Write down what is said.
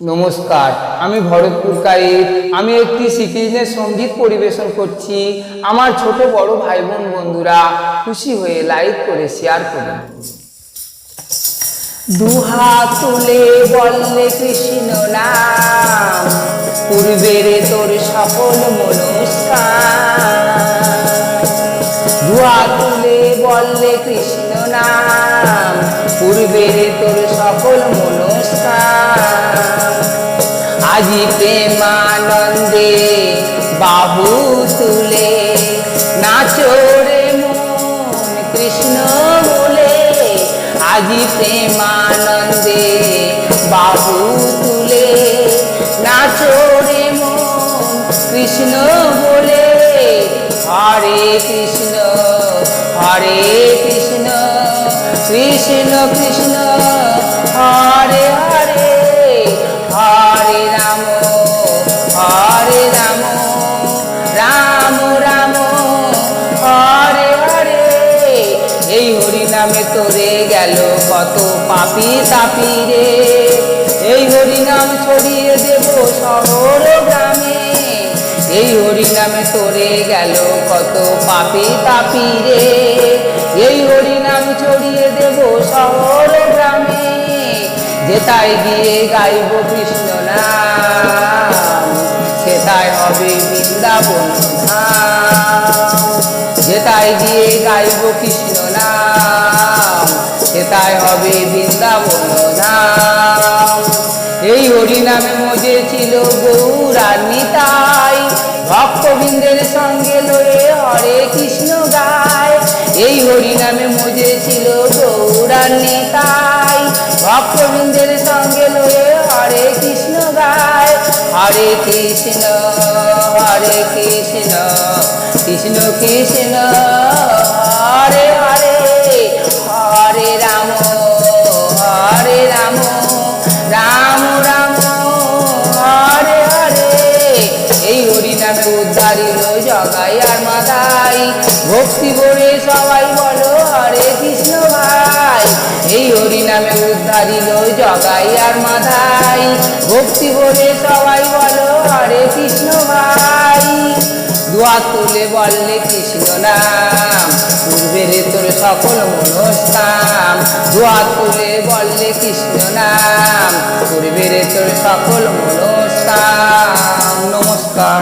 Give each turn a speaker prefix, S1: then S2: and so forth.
S1: নমস্কার, আমি ভরতপুর কাইত। আমি একটি শ্রীকৃষ্ণের সঙ্গীত পরিবেশন করছি। আমার ছোট বড় ভাই বোন বন্ধুরা খুশি হয়ে লাইক করে শেয়ার করুন। দুহাত তুলে বললে কৃষ্ণ নাম, পূর্বের তোর সকল মনস্কার। দুহাত তুলে বললে কৃষ্ণ নাম, পূর্বের তোর সকল মনস্কার। আজি প্রেমানন্দে বাহু তুলে নাচরে মন কৃষ্ণ বলে। আজি প্রেমানন্দে বাহু তুলে নাচরে মন কৃষ্ণ বলে। হরে কৃষ্ণ হরে কৃষ্ণ কৃষ্ণ কৃষ্ণ হরে হরে, হরে রাম রাম রাম হরে হরে। এই হরি নামে তোরে গেল কত পাপি তাপি রে। এই হরি নাম ছড়িয়ে দেব শহর গ্রামে। এই হরি নামে তোরে গেল কত পাপি তাপি রে। এই হরি নাম ছড়িয়ে দেব শহর গ্রামে। যেথায় গিয়ে গাইব কৃষ্ণ নাম, সেথায় হবে বৃন্দাবন ধাম। যেথায় গিয়ে গাইব কৃষ্ণ নাম, সেথায় হবে বৃন্দাবন ধাম। এই হরি নামে মজে ছিল গৌরার নিতাই, ভক্তবৃন্দের সঙ্গে লয়ে হরে কৃষ্ণ গায়। এই হরি নামে মজে ছিল গৌরার নিতাই, ভক্তবৃন্দের সঙ্গে লয়ে হরে কৃষ্ণ গায়। হরে কৃষ্ণ কৃষ্ণ কৃষ্ণ হরে হরে, হরে রাম রাম রাম হরে হরে। এই হরি নামে উদ্ধারিল জগাই আর মাদাই, ভক্তি ভরে সবাই বলো হরে কৃষ্ণ ভাই। এই হরি নামে উদ্ধারিল জগাই আর মাদাই, ভক্তি ভরে সবাই বলো হরে কৃষ্ণ ভাই। দুহাত তুলে বললে কৃষ্ণ নাম, পূর্বের তোর সকল মনস্কাম। দুহাত তুলে বললে কৃষ্ণ নাম, পূর্বের তোর সকল মনস্কাম। নমস্কার।